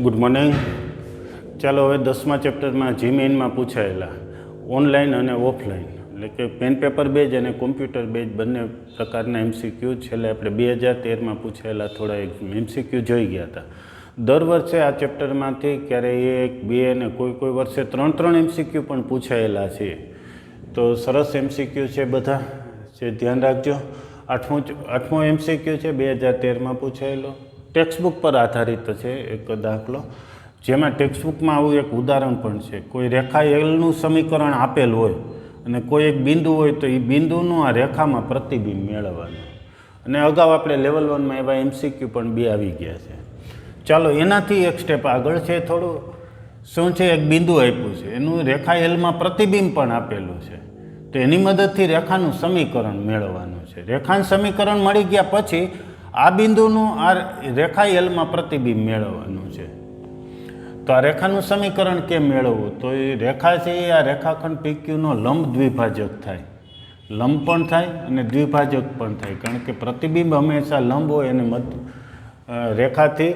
Good morning. ચાલો હવે 10મા ચેપ્ટરમાં જીમેઇનમાં પૂછાયેલા ઓનલાઈન અને ઓફલાઈન એટલે કે પેન પેપર બેઝ અને કોમ્પ્યુટર બેઝ બંને પ્રકારના એમસીક્યુ છેલ્લે આપણે 2013માં પૂછાયેલા થોડા એમસીક્યુ જોઈ ગયા હતા. દર વર્ષે આ ચેપ્ટરમાંથી ક્યારેય 1, 2 અને કોઈ વર્ષે 3 એમસીક્યુ પણ પૂછાયેલા છે. તો સરસ એમસીક્યુ છે બધા, જે ધ્યાન રાખજો. આઠમો એમસીક્યુ છે 2013માં પૂછાયેલો, ટેક્સ્ટબુક પર આધારિત છે એક દાખલો, જેમાં ટેક્સ્ટબુકમાં આવું એક ઉદાહરણ પણ છે. કોઈ રેખા એલનું સમીકરણ આપેલ હોય અને કોઈ એક બિંદુ હોય તો એ બિંદુનું આ રેખામાં પ્રતિબિંબ મેળવવાનું. અને અગાઉ આપણે લેવલ 1માં એવા એમસીક્યુ પણ 2 આવી ગયા છે. ચાલો એનાથી એક સ્ટેપ આગળ છે થોડું. શું છે, એક બિંદુ આપ્યું છે, એનું રેખા એલમાં પ્રતિબિંબ પણ આપેલું છે. તો એની મદદથી રેખાનું સમીકરણ મેળવવાનું છે. રેખાનું સમીકરણ મળી ગયા પછી આ બિંદુનું આ રેખા એલમાં પ્રતિબિંબ મેળવવાનું છે. તો આ રેખાનું સમીકરણ કેમ મેળવવું? તો એ રેખા છે એ આ રેખાખંડ PQનો લંબ દ્વિભાજક થાય, લંબ પણ થાય અને દ્વિભાજક પણ થાય. કારણ કે પ્રતિબિંબ હંમેશા લંબ હોય અને રેખાથી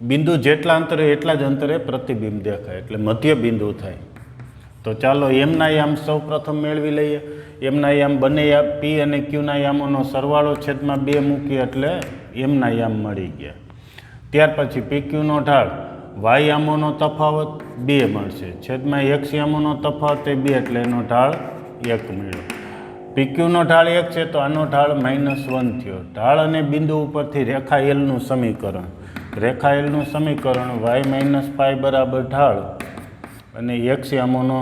બિંદુ જેટલા અંતરે એટલા જ અંતરે પ્રતિબિંબ દેખાય, એટલે મધ્ય બિંદુ થાય. તો ચાલો એમના યામ સૌ પ્રથમ મેળવી લઈએ. એમના યામ બંને P અને Qના યામોનો સરવાળો છેદમાં 2 મૂકીએ એટલે એમના યામ મળી ગયા. ત્યાર પછી PQનો ઢાળ y યામોનો તફાવત 2 મળશે, છેદમાં x યામોનો તફાવત 2 એટલે એનો ઢાળ 1 મળ્યો. PQનો ઢાળ 1 છે તો આનો ઢાળ -1 થયો. ઢાળ અને બિંદુ ઉપરથી રેખા એલનું સમીકરણ, રેખા એલનું સમીકરણ y - phi બરાબર ઢાળ અને x યામોનો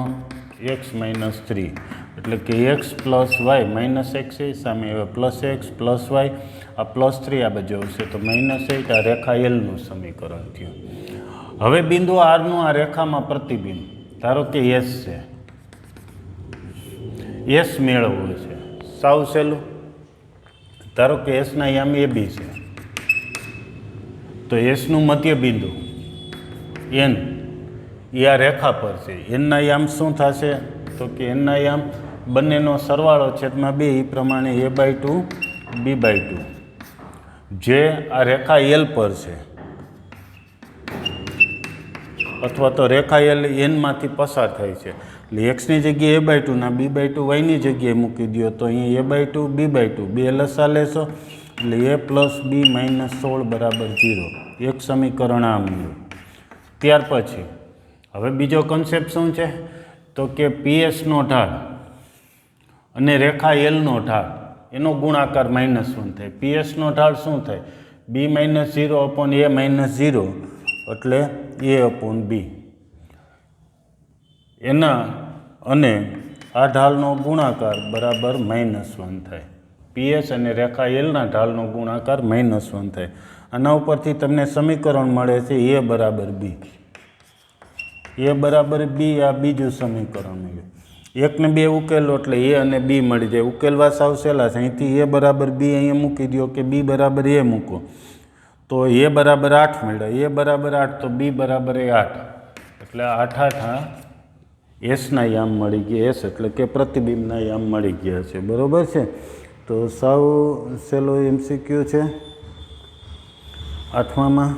x - 3 એટલે કે x + y -x સામે હવે +x + y આ +3 આ બાજુ આવશે તો -8 આ રેખા એલનું સમીકરણ થયું. હવે બિંદુ આરનું આ રેખામાં પ્રતિબિંબ ધારો કે S છે, S મેળવવું છે. સાવ સહેલું. ધારો કે Sના યામ AB છે તો Sનું મધ્ય બિંદુ N એ આ રેખા પર છે. એનના યામ શું થશે? તો કે એનના યામ બંનેનો સરવાળો છેદમાં 2 એ પ્રમાણે A/2 B/2 જે આ રેખા એલ પર છે અથવા તો રેખા એલ એનમાંથી પસાર થાય છે. એટલે એક્સની જગ્યાએ A/2 ના B/2 વાયની જગ્યાએ મૂકી દો તો અહીં A/2 B/2 બે લસા લેશો એટલે A + B - 16 બરાબર 0. એક સમીકરણ આ મળ્યું. ત્યાર પછી હવે બીજો કન્સેપ્ટ શું છે? તો કે PSનો ઢાળ અને રેખા એલનો ઢાળ એનો ગુણાકાર -1 થાય. PSનો ઢાળ શું થાય? B - 0/A - 0 એટલે A/B એના અને આ ઢાળનો ગુણાકાર બરાબર -1 થાય. PS અને રેખા એલના ઢાળનો ગુણાકાર -1 થાય. આના ઉપરથી તમને સમીકરણ મળે છે A બરાબર B. A બરાબર B આ બીજું સમીકરણ મળ્યું. 1 ને 2 ઉકેલો એટલે A અને B મળી જાય. ઉકેલવા સાવ સહેલા છે. અહીંથી A બરાબર B અહીંયા મૂકી દો કે B બરાબર A મૂકો તો A બરાબર 8 મળ્યા. A બરાબર 8 તો B બરાબર 8 એટલે 8 Sના યામ મળી ગયા. S એટલે કે પ્રતિબિંબના યામ મળી ગયા છે. બરાબર છે. તો સાવ સહેલો MCQ છે 8મામાં.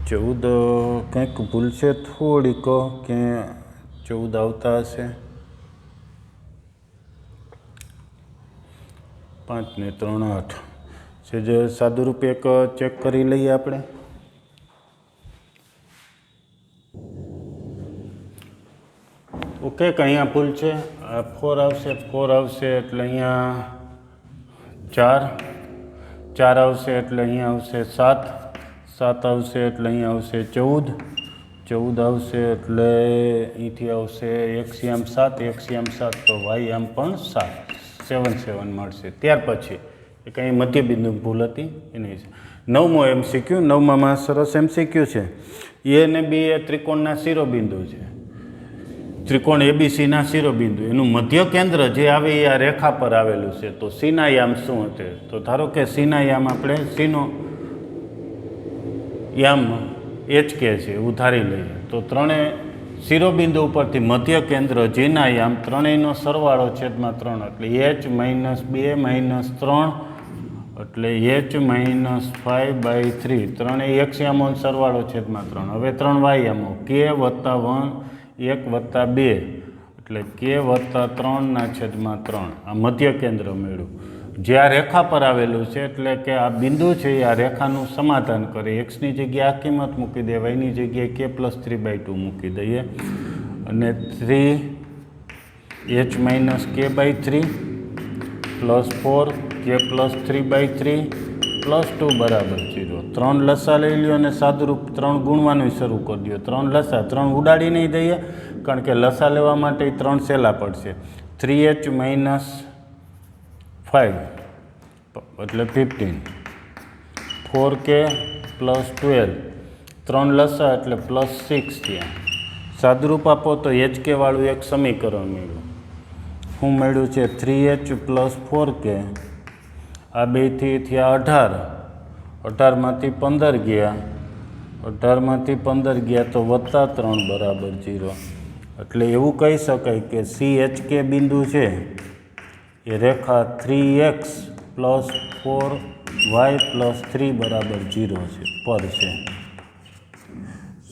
ચૌદ કંઈક ભૂલ છે થોડીક કે 14 આવતા હશે. 5 ને 3 8 છે. જે સાદુરૂપ એક ચેક કરી લઈએ આપણે. ઓકે, કે અહીંયા ભૂલ છે. 4 આવશે, 4 આવશે એટલે અહીંયા 4 આવશે એટલે અહીંયા આવશે 7 આવશે એટલે અહીંયા આવશે 14 આવશે એટલે અહીંથી આવશે x યામ 7 તો y યામ પણ 7 મળશે. ત્યાર પછી એક અહીં મધ્યબિંદુ ભૂલ હતી એની. 9મો MCQ. 9મામાં સરસ MCQ છે. A અને B એ ત્રિકોણના શિરોબિંદુ છે. ત્રિકોણ ABCના શિરોબિંદુ એનું મધ્ય કેન્દ્ર જે આવે એ આ રેખા પર આવેલું છે. તો Cના યામ શું હશે? તો ધારો કે Cના યામ આપણે Cનો યામ HK છે એવું ધારી લઈએ તો ત્રણે શિરોબિંદુ ઉપરથી મધ્ય કેન્દ્ર જીના યામ ત્રણેયનો સરવાળો છેદમાં 3 એટલે h માઇનસ 2 માઇનસ 3 એટલે h માઇનસ 5/3 ત્રણેય x યામોનો સરવાળો છેદમાં 3. હવે 3 y યામો k વત્તા 1 વત્તા 2 એટલે k વત્તા 3/3 આ મધ્ય કેન્દ્ર મેળવ્યું. જે આ રેખા પર આવેલું છે એટલે કે આ બિંદુ છે એ આ રેખાનું સમાધાન કરે. એક્સની જગ્યાએ આ કિંમત મૂકી દે, વાયની જગ્યાએ k + 3/2 મૂકી દઈએ અને 3h minus k/3 plus 4k + 3/3 plus 2 બરાબર 0. 3 લસા લઈ લ્યો અને સાદુરૂપ 3 ગુણવાનું શરૂ કરી દો. 3 લસા 3 ઉડાડી નહીં દઈએ કારણ કે લસા લેવા માટે 3 સહેલા પડશે. 3h માઇનસ 5 એટલે 15, 4k + 12 3 લસા એટલે +6 થયા. સાદુરૂપ આપો તો hk વાળું એક સમીકરણ મળ્યું. શું મળ્યું છે? 3h + 4k આ બેથી થયા 18, 18માંથી 15 ગયા, 18માંથી 15 ગયા તો +3 બરાબર 0. એટલે એવું કહી શકાય કે CHK બિંદુ છે એ રેખા 3x + 4y + 3 બરાબર 0 છે પર છે.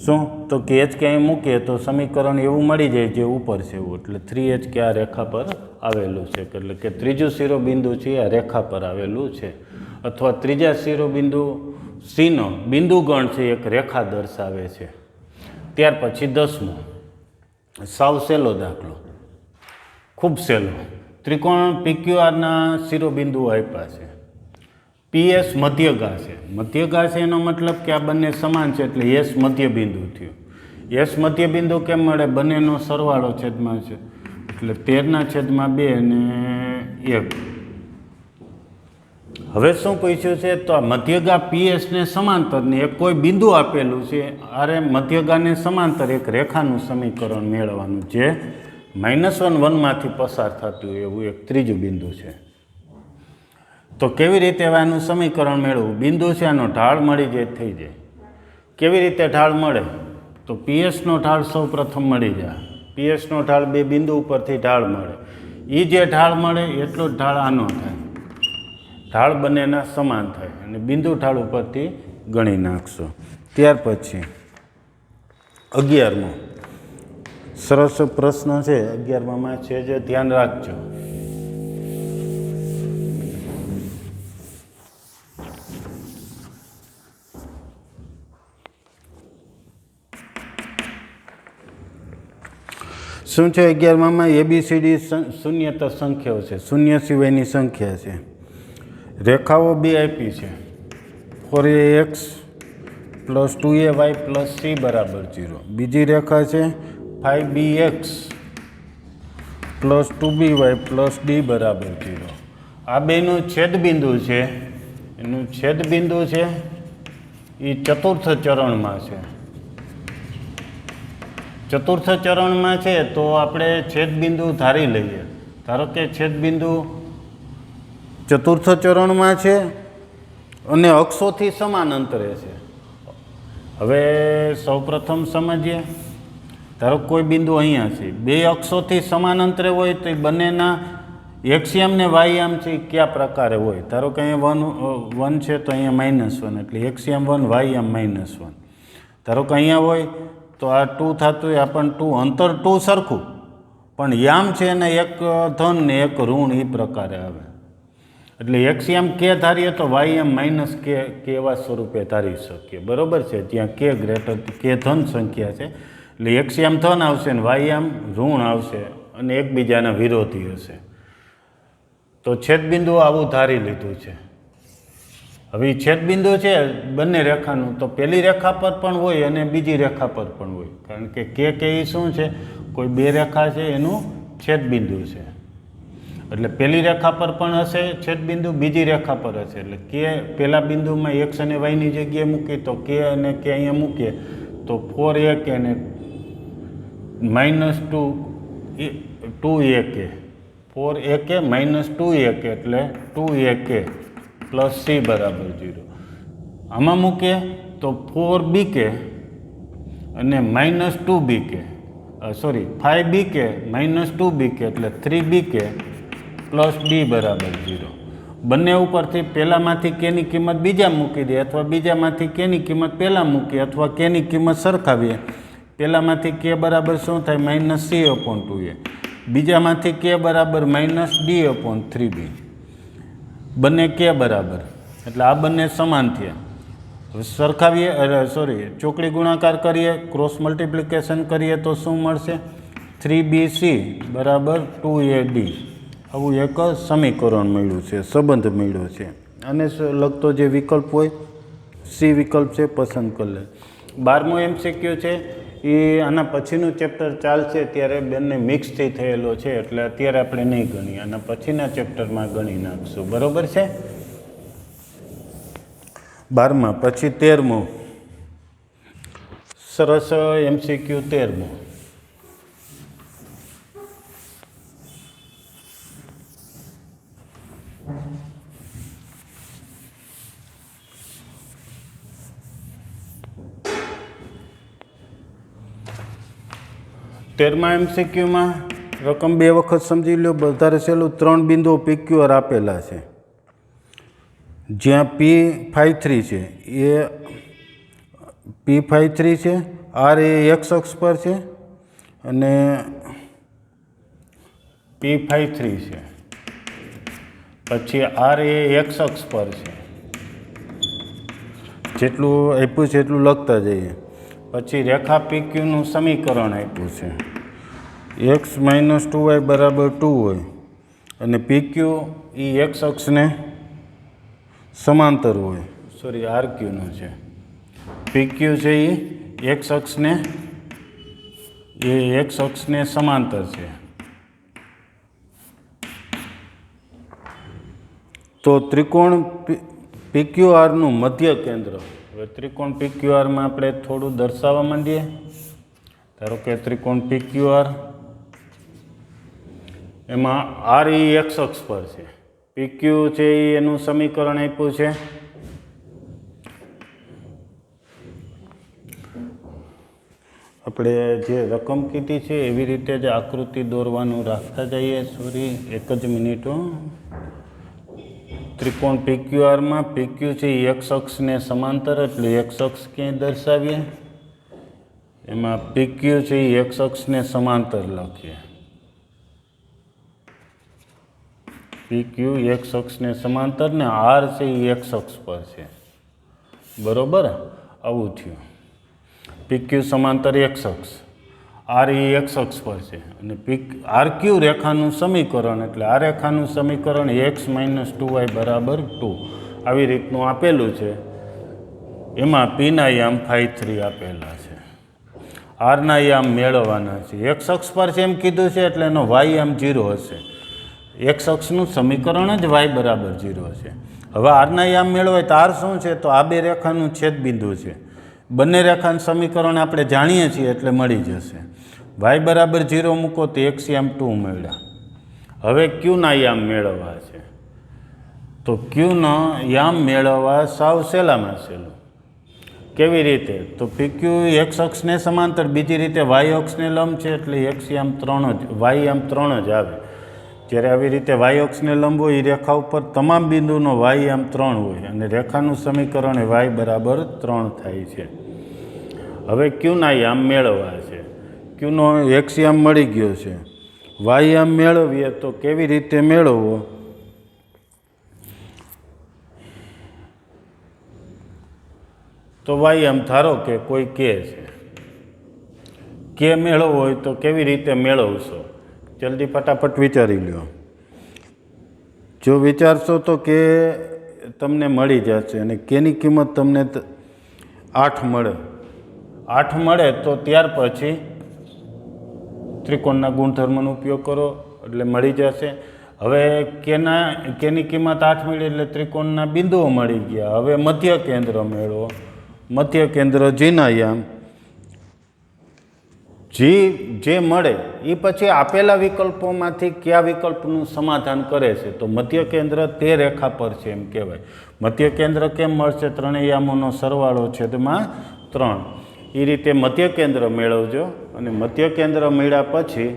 શું તો કે HK અહીં મૂકીએ તો સમીકરણ એવું મળી જાય જે ઉપર છે એવું. એટલે 3HK આ રેખા પર આવેલું છે એટલે કે ત્રીજું શિરોબિંદુ છે આ રેખા પર આવેલું છે. અથવા ત્રીજા શિરોબિંદુ Cનો બિંદુગણ છે એક રેખા દર્શાવે છે. ત્યાર પછી 10મો સાવ સહેલો દાખલો, ખૂબ સહેલો. ત્રિકોણ PQRના શિરોબિંદુઓ આપ્યા છે. PS મધ્યગા છે. મધ્યગા છે એનો મતલબ કે આ બંને સમાન છે એટલે S મધ્યબિંદુ થયું. S મધ્યબિંદુ કેમ મળે? બંનેનો સરવાળો છેદમાં છે એટલે 13/2 અને 1. હવે શું પૂછ્યું છે? તો આ મધ્યગા PSને સમાંતરને એક કોઈ બિંદુ આપેલું છે. આરે મધ્યગાને સમાંતર એક રેખાનું સમીકરણ મેળવવાનું જે -1 1માંથી પસાર થતું એવું એક ત્રીજું બિંદુ છે. તો કેવી રીતે આનું સમીકરણ મેળવવું? બિંદુ છે આનો ઢાળ મળી જાય થઈ જાય. કેવી રીતે ઢાળ મળે? તો PSનો ઢાળ સૌ પ્રથમ મળી જાય. PSનો ઢાળ બે બિંદુ ઉપરથી ઢાળ મળે. એ જે ઢાળ મળે એટલો જ ઢાળ આનો થાય. ઢાળ બંનેના સમાન થાય અને બિંદુ ઢાળ ઉપરથી ગણી નાખશો. ત્યાર પછી 11મો સરસ પ્રશ્ન છે. 11માં છે જે ધ્યાન રાખજો. શું છે 11માં? ABCD શૂન્યતર સંખ્યાઓ છે, શૂન્ય સિવાયની સંખ્યા છે. રેખાઓ બે આપી છે 4ax + 2ay + c બરાબર 0. બીજી રેખા છે 5bx + 2by + d બરાબર 0. આ બેનું છેદબિંદુ છે, એનું છેદબિંદુ છે એ ચતુર્થ ચરણમાં છે. ચતુર્થ ચરણમાં છે તો આપણે છેદબિંદુ ધારી લઈએ. ધારો કે છેદબિંદુ ચતુર્થ ચરણમાં છે અને અક્ષોથી સમાન અંતરે છે. હવે સૌપ્રથમ સમજીએ. ધારો કોઈ બિંદુ અહીંયા છે, બે અક્ષોથી સમાન અંતરે હોય તો એ બંનેના એક્સયામ ને વાયયામ છે એ કયા પ્રકારે હોય? ધારો કે અહીંયા 1 છે તો અહીંયા -1 એટલે એક્સયામ 1 વાયયામ -1. ધારો કે અહીંયા હોય તો આ 2 થતું હોય આપણને 2 અંતર 2 સરખું પણ યામ છે એને એક ધન ને એક ઋણ એ પ્રકારે આવે. એટલે એક્સયામ કે ધારીએ તો વાયયામ -k એવા સ્વરૂપે ધારી શકીએ. બરાબર છે? ત્યાં k ધન સંખ્યા છે એટલે એક્સયામ ધન આવશે ને વાયયામ ઋણ આવશે અને એકબીજાના વિરોધી હશે. તો છેદબિંદુ આવું ધારી લીધું છે. હવે છેદબિંદુ છે બંને રેખાનું તો પહેલી રેખા પર પણ હોય અને બીજી રેખા પર પણ હોય. કારણ કે કે એ શું છે? કોઈ બે રેખા છે એનું છેદબિંદુ છે. એટલે પહેલી રેખા પર પણ હશે છેદબિંદુ, બીજી રેખા પર હશે. એટલે કે પહેલા બિંદુમાં x અને yની જગ્યાએ મૂકી તો k અને k અહીંયા મૂકીએ તો 4ak અને -2ak 4ak -2ak એટલે 2ak + c બરાબર 0. આમાં મૂકીએ તો 4bk અને -2bk સોરી 5bk - 2bk એટલે 3bk પ્લસ ડી બરાબર 0. બંને ઉપરથી પહેલાંમાંથી કેની કિંમત બીજા મૂકી દે અથવા બીજામાંથી કેની કિંમત પહેલાં મૂકી અથવા કેની કિંમત સરખાવીએ. પહેલાંમાંથી કે બરાબર શું થાય -c/2a, બીજામાંથી કે બરાબર -d/3b. બંને કે બરાબર એટલે આ બંને સમાન થયા. હવે સરખાવીએ ચોકડી ગુણાકાર કરીએ, ક્રોસ મલ્ટિપ્લિકેશન કરીએ તો શું મળશે 3bc બરાબર 2ad. આવું એક સમીકરણ મળ્યું છે, સંબંધ મળ્યો છે. આને લગતો જે વિકલ્પ હોય સી વિકલ્પ છે પસંદ કરી લે. 12મો MCQ છે એ આના પછીનું ચેપ્ટર ચાલશે ત્યારે બંને મિક્સથી થયેલો છે એટલે અત્યારે આપણે નહીં ગણીએ, આના પછીના ચેપ્ટરમાં ગણી નાખશું. બરાબર છે. 12મા પછી 13મો સરસ MCQ 13મો. તેરમા MCQમાં રકમ બે વખત સમજી લો. વધારે સહેલું 3 બિંદુઓ PQR આપેલા છે જ્યાં P53 છે એ P53 છે, R એ x અક્ષ પર છે અને P53 છે, પછી R એ x અક્ષ પર છે. જેટલું આપ્યું છે એટલું લખતા જઈએ. પછી રેખા PQનું સમીકરણ આપ્યું છે x - 2y બરાબર 2 હોય અને PQ એ x અક્ષને સમાંતર હોય. સોરી RQનું છે. PQ છે એ x અક્ષને સમાંતર છે. તો ત્રિકોણ PQRનું મધ્ય કેન્દ્ર. હવે ત્રિકોણ PQRમાં આપણે થોડું દર્શાવવા માંડીએ. ધારો કે ત્રિકોણ PQR એમાં R એ x અક્ષ પર છે, PQ છે એનું સમીકરણ આપ્યું છે આપણે જે રકમ કીધી છે એવી રીતે જ આકૃતિ દોરવાનું રાખતા જઈએ. સોરી એક જ મિનિટ. ત્રિકોણ PQRમાં PQ છે એ x અક્ષને સમાંતર એટલે x અક્ષ ક્યાંય દર્શાવીએ. એમાં PQ છે એ x અક્ષને સમાંતર લખીએ. PQ x અક્ષને સમાંતર ને R છે એ x અક્ષ પર છે. બરોબર, આવું થયું. PQ સમાંતર x અક્ષ, R એ x અક્ષ પર છે અને RQ રેખાનું સમીકરણ એટલે આ રેખાનું સમીકરણ x - 2y બરાબર 2 આવી રીતનું આપેલું છે. એમાં Pના યામ 53 આપેલા છે, Rના યામ મેળવવાના છે. x અક્ષ પર છે એમ કીધું છે એટલે એનો y યામ 0 હશે. x અક્ષનું સમીકરણ જ y બરાબર 0 છે. હવે Rના યામ મેળવાય તો R શું છે? તો આ બે રેખાનું છેદબિંદુ છે. બંને રેખાનું સમીકરણ આપણે જાણીએ છીએ એટલે મળી જશે. y બરાબર 0 મૂકો તો x યામ 2 મળ્યા. હવે Qના યામ મેળવવા છે તો Qનો યામ મેળવવા સાવ સહેલામાં સહેલું. કેવી રીતે? તો PQ x અક્ષને સમાંતર, બીજી રીતે y અક્ષને લંબ છે એટલે x યામ 3 જ y યામ 3 જ આવે. જ્યારે આવી રીતે y અક્ષને લંબ હોય એ રેખા ઉપર તમામ બિંદુનો y યામ 3 હોય અને રેખાનું સમીકરણ y બરાબર 3 થાય છે. હવે Qના યામ મેળવવા છે. Qનો x યામ મળી ગયો છે. y યામ મેળવીએ તો કેવી રીતે મેળવવો? તો y યામ ધારો કે કોઈ કે છે, કે મેળવવો હોય તો કેવી રીતે મેળવશો? જલ્દી ફટાફટ વિચારી લો. જો વિચારશો તો કે તમને મળી જશે અને કેની કિંમત તમને 8 મળે. 8 મળે તો ત્યાર પછી ત્રિકોણના ગુણધર્મનો ઉપયોગ કરો એટલે મળી જશે. હવે કેની કિંમત 8 મળી એટલે ત્રિકોણના બિંદુઓ મળી ગયા. હવે મધ્ય કેન્દ્ર મેળવો. મધ્ય કેન્દ્ર જીના યામ જે મળે એ પછી આપેલા વિકલ્પોમાંથી કયા વિકલ્પનું સમાધાન કરે છે? તો મધ્ય કેન્દ્ર તે રેખા પર છે એમ કહેવાય. મધ્ય કેન્દ્ર કેમ મળશે? ત્રણેય યામોનો સરવાળો છેદમાં 3. એ રીતે મધ્ય કેન્દ્ર મેળવજો અને મધ્ય કેન્દ્ર મળ્યા પછી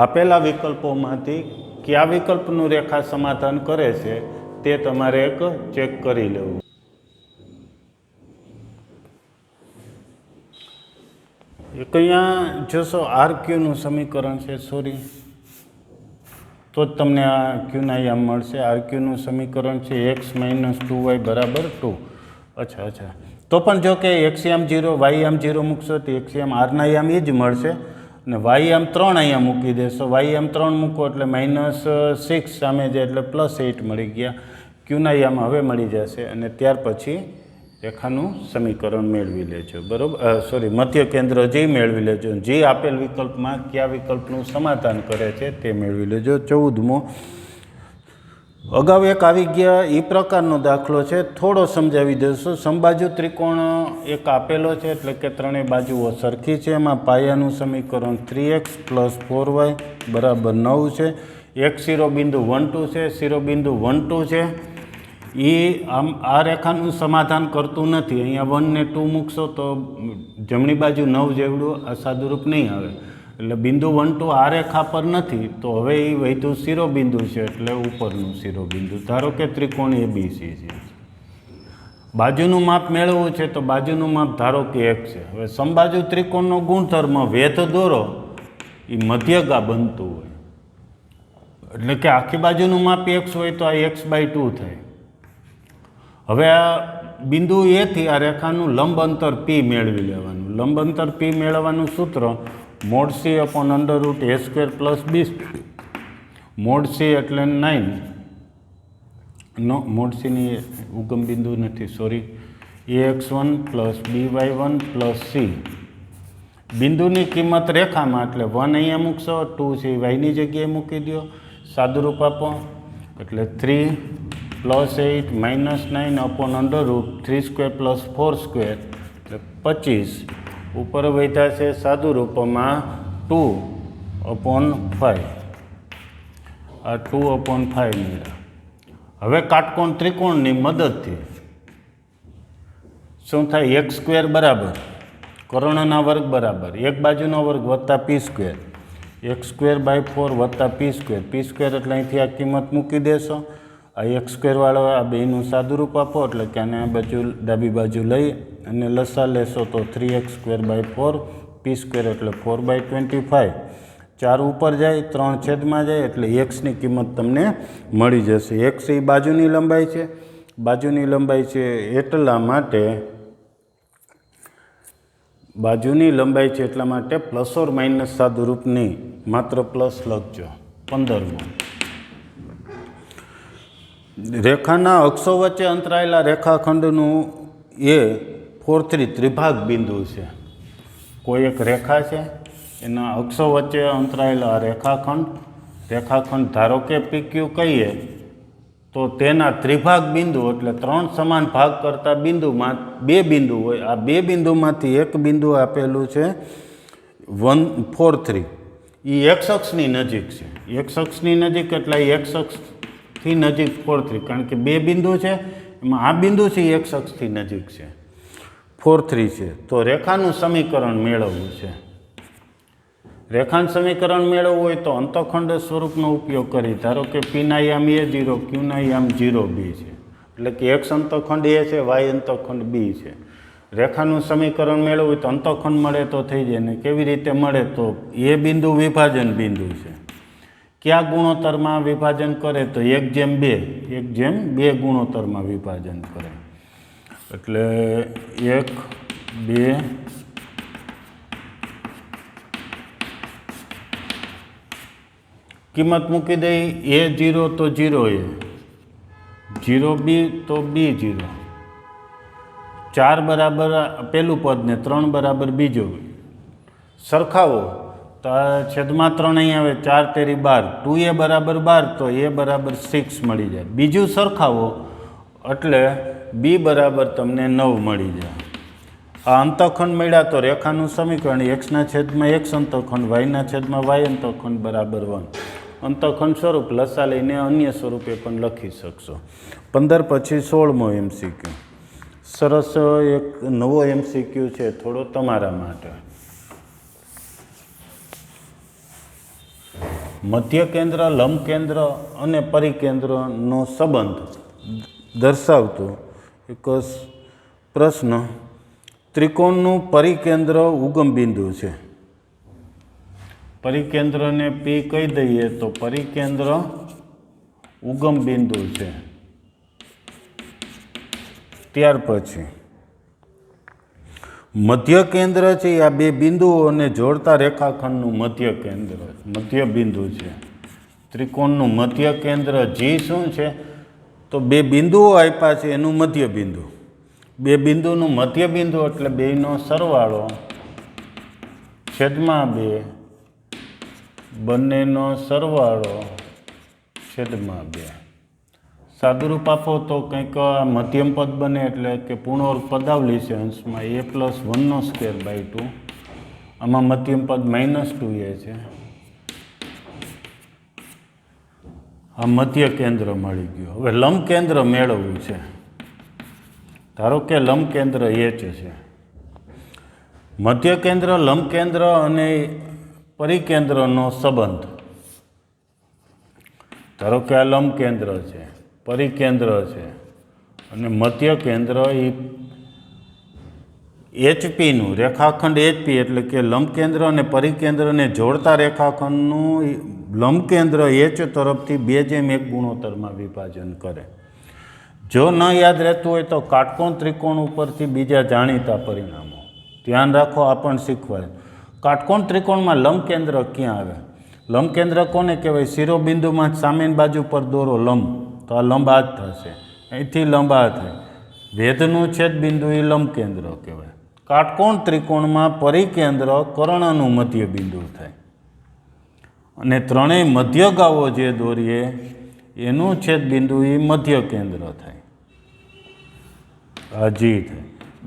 આપેલા વિકલ્પોમાંથી કયા વિકલ્પનું રેખા સમાધાન કરે છે તે તમારે એક ચેક કરી લેવું. એક અહીંયા જોશો આર ક્યુનું સમીકરણ છે, સોરી, તો જ તમને આ ક્યુના યામ મળશે. આર ક્યુનું સમીકરણ છે x - 2y = 2. અચ્છા, તો પણ જો કે x યામ 0 y યામ 0 મૂકશો તો x યામ આરના યામ એ જ મળશે અને y યામ 3 અહીંયા મૂકી દેશો. y યામ 3 મૂકો એટલે -6 સામે જાય એટલે +8 મળી ગયા. ક્યુના યામ હવે મળી જશે અને ત્યાર પછી રેખાનું સમીકરણ મેળવી લેજો. બરાબર, સોરી, મધ્ય કેન્દ્ર જે મેળવી લેજો. જે આપેલ વિકલ્પમાં કયા વિકલ્પનું સમાધાન કરે છે તે મેળવી લેજો. 14મો, અગાઉ એક આવી ગયા એ પ્રકારનો દાખલો છે, થોડો સમજાવી દેશો. સમબાજુ ત્રિકોણ એક આપેલો છે, એટલે કે ત્રણેય બાજુઓ સરખી છે. એમાં પાયાનું સમીકરણ 3x + 4y = 9 છે. એક શિરોબિંદુ 1 2 છે, શિરોબિંદુ 1 2 છે. એ આમ આ રેખાનું સમાધાન કરતું નથી. અહીંયા 1 ને 2 મૂકશો તો જમણી બાજુ 9 જેવડું આ સાદુરૂપ નહીં આવે, એટલે બિંદુ 1 2 આ રેખા પર નથી. તો હવે એ વૈધું શિરોબિંદુ છે, એટલે ઉપરનું શિરોબિંદુ. ધારો કે ત્રિકોણ ABC છે. બાજુનું માપ મેળવવું છે તો બાજુનું માપ ધારો કે 1 છે. હવે સમબાજુ ત્રિકોણનો ગુણધર્મ વેધ દોરો એ મધ્યગા બનતું હોય, એટલે કે આખી બાજુનું માપ x હોય તો આ x/2 થાય. હવે આ બિંદુ એથી આ રેખાનું લંબ અંતર p મેળવી લેવાનું. લંબ અંતર p મેળવવાનું સૂત્ર |c/√a² + b². |c એટલે 9, નો |c ની ઉગમ બિંદુ નથી, સોરી, ax1 + by1 + c. બિંદુની કિંમત રેખામાં એટલે 1 અહીંયા મૂકશો, 2 છે yની જગ્યાએ મૂકી દો, સાદુરૂપ આપો એટલે 3 +8 - 9/√3² + 4² એટલે 25. ઉપર વધ્યા છે સાદુરૂપમાં 2/5. આ 2/5 મળ્યા. હવે કાટકોણ ત્રિકોણની મદદથી શું થાય? x² બરાબર કર્ણના વર્ગ બરાબર એક બાજુનો વર્ગ વત્તા p², x²/4 વત્તા p². p² એટલે અહીંથી આ કિંમત મૂકી દેશો. આ x² વાળો આ બેનું સાદુરૂપ આપો એટલે કે આને આ બાજુ ડાબી બાજુ લઈ અને લસા લેશો તો 3x²/4, p² એટલે 4/25. 4 ઉપર જાય, 3 છેદમાં જાય એટલે xની કિંમત તમને મળી જશે. x એ બાજુની લંબાઈ છે, બાજુની લંબાઈ છે એટલા માટે ± સાદુરૂપ નહીં, માત્ર પ્લસ લખજો. 15મો, રેખાના અક્ષો વચ્ચે અંતરાયેલા રેખાખંડનું એ 4 3 ત્રિભાગ બિંદુ છે. કોઈ એક રેખા છે, એના અક્ષો વચ્ચે અંતરાયેલા રેખાખંડ ધારો કે PQ કહીએ તો તેના ત્રિભાગ બિંદુ એટલે 3 સમાન ભાગ કરતા બિંદુમાં 2 બિંદુ હોય. આ 2 બિંદુમાંથી એક બિંદુ આપેલું છે 1 4 3. એ x અક્ષની નજીક છે. x અક્ષની નજીક એટલે x અક્ષથી નજીક 4 3, કારણ કે 2 બિંદુ છે એમાં આ બિંદુ છે x અક્ષથી નજીક છે, 4 3 છે. તો રેખાનું સમીકરણ મેળવવું છે. રેખાનું સમીકરણ મેળવવું હોય તો અંતઃખંડ સ્વરૂપનો ઉપયોગ કરી, ધારો કે પીના યામ a0, ક્યુના યામ 0 b છે, એટલે કે x અંતઃખંડ a છે, y અંતઃખંડ b છે. રેખાનું સમીકરણ મેળવવું હોય તો અંતઃખંડ મળે તો થઈ જાય. ને કેવી રીતે મળે? તો એ બિંદુ વિભાજન બિંદુ છે. કયા ગુણોત્તરમાં વિભાજન કરે? તો 1/2, 1/2 ગુણોત્તરમાં વિભાજન કરે. એટલે 1 2 કિંમત મૂકી દઈ. a0 તો 0a, 0b તો b0, 4 બરાબર પહેલું પદ ને 3 બરાબર બીજું. સરખાવો તો આ છેદમાં 3 અહીં આવે, 4 તેરી 12, 2a બરાબર 12 તો a બરાબર 6 મળી જાય. બીજું સરખાવો એટલે b બરાબર તમને 9 મળી જાય. આ અંતઃખંડ મળ્યા તો રેખાનું સમીકરણ x/x અંતઃખંડ y/y અંતઃખંડ બરાબર 1. અંતઃખંડ સ્વરૂપ લસા લઈને અન્ય સ્વરૂપે પણ લખી શકશો. 15 પછી 16મો MCQ. સરસ એક નવો MCQ છે થોડો તમારા માટે. મધ્ય કેન્દ્ર, લંબ કેન્દ્ર અને પરિકેન્દ્રનો સંબંધ દર્શાવતો એક પ્રશ્ન. ત્રિકોણનું પરિકેન્દ્ર ઉગમ બિંદુ છે. પરિકેન્દ્રને P કહી દઈએ તો પરિકેન્દ્ર ઉગમ બિંદુ છે. ત્યાર પછી મધ્ય કેન્દ્ર છે, આ બે બિંદુઓને જોડતા રેખાખંડનું મધ્ય બિંદુ છે. ત્રિકોણનું મધ્ય કેન્દ્ર G શું છે? તો બે બિંદુઓ આપ્યા છે એનું મધ્ય બિંદુ. બે બિંદુનું મધ્ય બિંદુ એટલે બેનો સરવાળો છેદમાં 2, બંનેનો સરવાળો છેદમાં 2. સાદુરૂપ આપો તો કંઈક મધ્યમ પદ બને એટલે કે પૂર્ણવર્ગ પદાવલી છે અંશમાં a+1/2. આમાં મધ્યમ પદ -2a છે. આ મધ્ય કેન્દ્ર મળી ગયું. હવે લંબ કેન્દ્ર મેળવવું છે. ધારો કે લંબ કેન્દ્ર H છે. મધ્ય કેન્દ્ર, લંબ કેન્દ્ર અને પરિકેન્દ્રનો સંબંધ. ધારો કે આ લંબ કેન્દ્ર છે, પરિકેન્દ્ર છે અને મધ્ય કેન્દ્ર એ HP-નું રેખાખંડ HP એટલે કે લંબ કેન્દ્ર અને પરિકેન્દ્રને જોડતા રેખાખંડનું લંબ કેન્દ્ર H તરફથી 2:1 ગુણોત્તરમાં વિભાજન કરે. જો ન યાદ રહેતું હોય તો કાટકોણ ત્રિકોણ ઉપરથી બીજા જાણીતા પરિણામો ધ્યાન રાખો, આ પણ શીખવાય. કાટકોણ ત્રિકોણમાં લંબ કેન્દ્ર ક્યાં આવે? લંબ કેન્દ્ર કોને કહેવાય? શિરોબિંદુમાં સામેની બાજુ પર દોરો લંબ, તો આ લંબ આ જ થશે. અહીંથી લંબ આ થાય. વેધનું છેદબિંદુ એ લંબ કેન્દ્ર કહેવાય. કાટકોણ ત્રિકોણમાં પરિકેન્દ્ર કર્ણનું મધ્ય બિંદુ થાય અને ત્રણેય મધ્યગાઓ જે દોરીએ એનું છેદબિંદુ એ મધ્ય કેન્દ્ર થાય. હજી થાય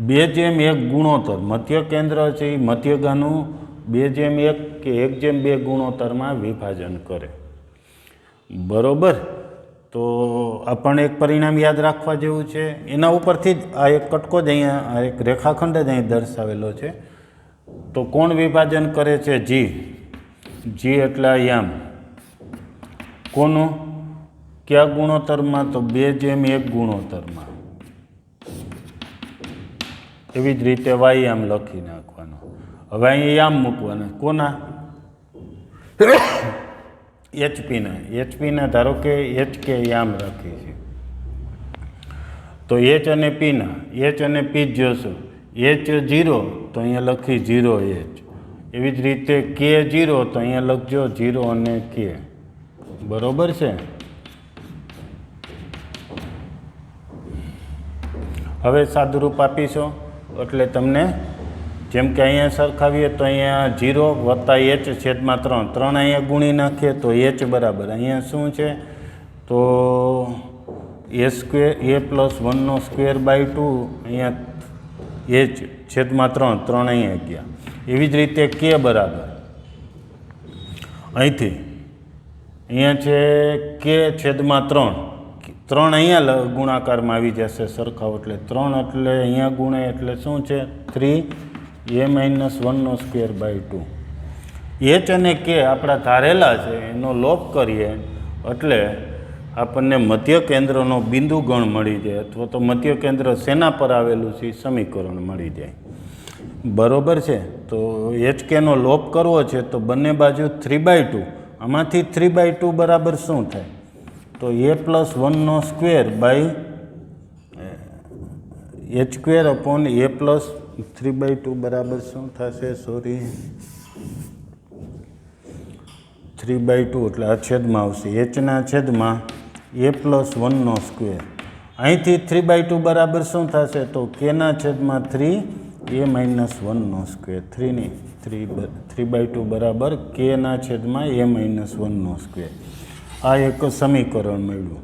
2:1 ગુણોત્તર. મધ્ય કેન્દ્ર છે એ મધ્યગાનું 2:1 કે 1:2 ગુણોત્તરમાં વિભાજન કરે. બરોબર. તો આ પણ એક પરિણામ યાદ રાખવા જેવું છે. એના ઉપરથી જ આ એક કટકો જ અહીંયા, આ એક રેખાખંડ જ અહીં દર્શાવેલો છે. તો કોણ વિભાજન કરે છે? G. G એટલે યામ. કોનું? કયા ગુણોત્તરમાં? તો 2:1 ગુણોત્તરમાં. એવી જ રીતે વાય આમ લખી નાખવાનો. હવે અહીં યામ મૂકવાના. કોના? HP-ના. ધારો કે HK યામ રાખી છે તો H અને P-ના. H અને P જ જોશું. H0 તો અહીંયા લખી 0H. એવી જ રીતે K0 તો અહીંયા લખજો 0 અને K. બરોબર છે. હવે સાદુરૂપ આપીશું એટલે તમને જેમ કે અહીંયા સરખાવીએ તો અહીંયા 0 વત્તા H છેદમાં 3. 3 અહીંયા ગુણી નાખીએ તો H બરાબર. અહીંયા શું છે? તો a+1/2 અહીંયા H છેદમાં 3. 3 અહીંયા ગયા. એવી જ રીતે K બરાબર. અહીંથી અહીંયા છે K છેદમાં 3. 3 અહીંયા ગુણાકારમાં આવી જશે સરખાવ એટલે 3 એટલે અહીંયા ગુણે એટલે શું છે? 3a-1/2. H અને K આપણા ધારેલા છે એનો લોપ કરીએ એટલે આપણને મધ્ય કેન્દ્રનો બિંદુ ગણ મળી જાય અથવા તો મધ્ય કેન્દ્ર શેના પર આવેલું છે સમીકરણ મળી જાય. બરોબર છે. તો HKનો લોપ કરવો છે તો બંને બાજુ 3/2. આમાંથી 3/2 બરાબર શું થાય? તો a+1/h² બરાબર શું થશે? 3/2 એટલે આ છેદમાં આવશે. Hના છેદમાં a+1². અહીંથી 3/2 બરાબર શું થશે? તો Kના છેદમાં 3a-1². 3/2 બરાબર Kના છેદમાં a-1². આ એક સમીકરણ મળ્યું.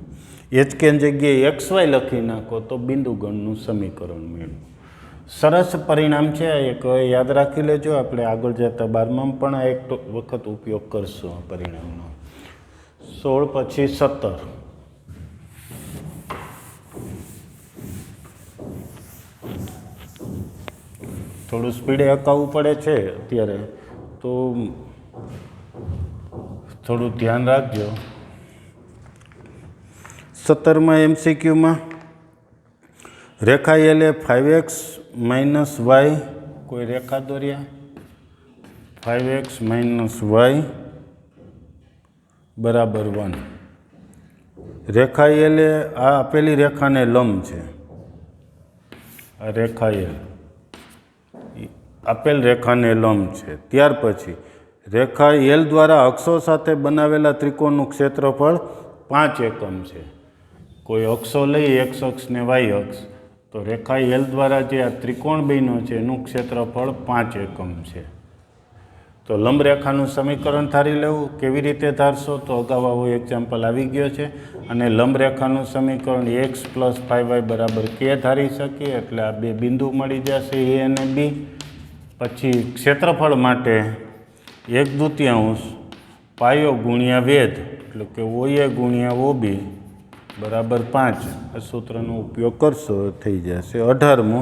HKની જગ્યાએ XY લખી નાખો તો બિંદુગણનું સમીકરણ મળ્યું. સરસ પરિણામ છે. એક યાદ રાખી લેજો. આપણે આગળ જતા 12માં પણ આ એક વખત ઉપયોગ કરશું આ પરિણામનો. 16 પછી 17. થોડું સ્પીડે અકાવવું પડે છે અત્યારે, તો થોડું ધ્યાન રાખજો. 17માં MCQમાં રેખા એલ એ 5x - y, કોઈ રેખા દોર્યા 5x - y બરાબર 1. રેખા એલ એ આ આપેલી રેખાને લંબ છે. આ રેખા એલ આપેલ રેખાને લંબ છે. ત્યાર પછી રેખા એલ દ્વારા અક્ષો સાથે બનાવેલા ત્રિકોણનું ક્ષેત્રફળ 5 એકમ છે. કોઈ અક્ષો લઈ એક્સ અક્ષ ને વાય અક્ષ, તો રેખા એલ દ્વારા જે આ ત્રિકોણ બન્યો છે એનું ક્ષેત્રફળ 5 એકમ છે. તો લંબ રેખાનું સમીકરણ ધારી લેવું. કેવી રીતે ધારશો? તો અગાઉ આવો એક્ઝામ્પલ આવી ગયો છે. અને લંબ રેખાનું સમીકરણ x + 5y બરાબર k ધારી શકીએ. એટલે આ બે બિંદુ મળી જશે, a અને b. પછી ક્ષેત્રફળ માટે 1/2 પાયો ગુણ્યા વેધ, એટલે કે OA ગુણ્યા OB બરાબર 5. આ સૂત્રનો ઉપયોગ કરશો થઈ જશે 18મો.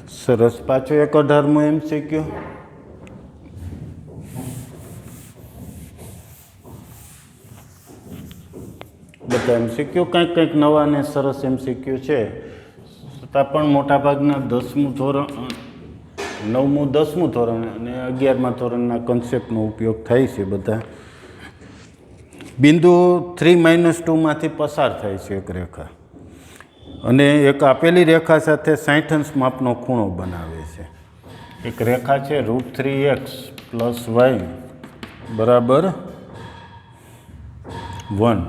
સરસ. પાછો એક 18મો MCQ. બધા MCQ કંઈક નવા અને સરસ MCQ છે, છતાં પણ મોટાભાગના 10મું ધોરણ, 9મું 10મું ધોરણ અને 11મા ધોરણના કન્સેપ્ટનો ઉપયોગ થાય છે. બધા બિંદુ 3 - 2માંથી પસાર થાય છે એક રેખા, અને એક આપેલી રેખા સાથે 60° માપનો ખૂણો બનાવે છે. એક રેખા છે √3x + y બરાબર 1,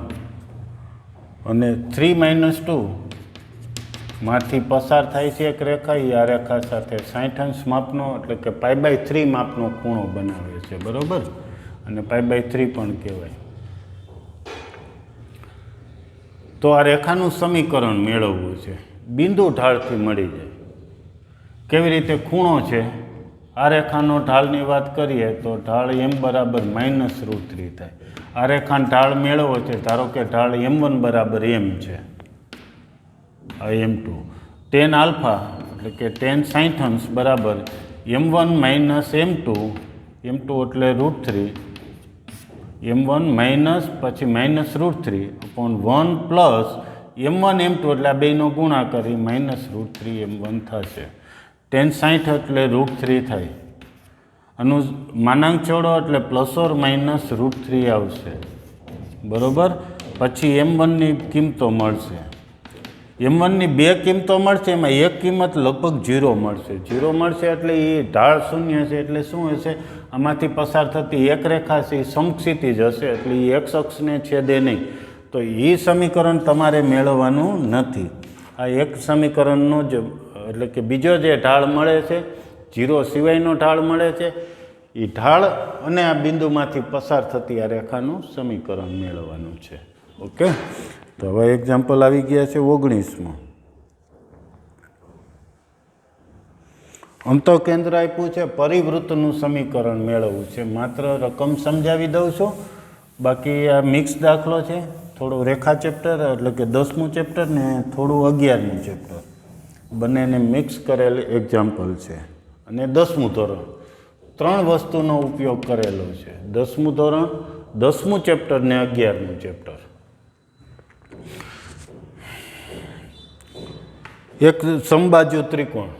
અને 3 - 2માંથી પસાર થાય છે એક રેખા. એ આ રેખા સાથે 60° માપનો, એટલે કે π/3 માપનો ખૂણો બનાવે છે. બરાબર, અને π/3 પણ કહેવાય. તો આ રેખાનું સમીકરણ મેળવવું છે. બિંદુ ઢાળથી મળી જાય. કેવી રીતે? ખૂણો છે, આ રેખાનો ઢાળની વાત કરીએ તો ઢાળ m બરાબર -√3 થાય. આ રેખાનો ઢાળ મેળવવો છે. ધારો કે ઢાળ m1 બરાબર m છે, આ m2. tan આલ્ફા એટલે કે tan 60° બરાબર m1 - m2, m2 એટલે √3, m1 પછી -√3 upon 1 પ્લસ m1 m2 એટલે આ બેનો ગુણાકાર એ -√3 m1 થશે. tan 60 એટલે √3 થાય. આનું માનાંક છોડો એટલે ±√3 આવશે. બરાબર. પછી m1ની કિંમતો મળશે. m1ની બે કિંમતો મળશે, એમાં એક કિંમત લગભગ 0 મળશે. 0 મળશે એટલે એ ઢાળ શૂન્ય છે. એટલે શું હશે? આમાંથી પસાર થતી એક રેખા છે એ સમક્ષિતિજ હશે, એટલે એ એક્સ અક્ષને છેદે નહીં. તો એ સમીકરણ તમારે મેળવવાનું નથી. આ એક સમીકરણનો જ, એટલે કે બીજો જે ઢાળ મળે છે, 0 સિવાયનો ઢાળ મળે છે, એ ઢાળ અને આ બિંદુમાંથી પસાર થતી આ રેખાનું સમીકરણ મેળવવાનું છે. ઓકે. તો હવે એક્ઝામ્પલ આવી ગયા છે 19માં. અંતઃકેન્દ્ર આપ્યું છે, પરિવૃત્તનું સમીકરણ મેળવવું છે. માત્ર રકમ સમજાવી દઉં છું, બાકી આ મિક્સ દાખલો છે. થોડું રેખા ચેપ્ટર એટલે કે 10મું ચેપ્ટર ને થોડું 11મું ચેપ્ટર, બંનેને મિક્સ કરેલ એક્ઝામ્પલ છે. અને 10મું ધોરણ, 3 વસ્તુનો ઉપયોગ કરેલો છે. 10મું ધોરણ, 10મું ચેપ્ટર ને 11મું ચેપ્ટર. એક સમબાજુ ત્રિકોણ,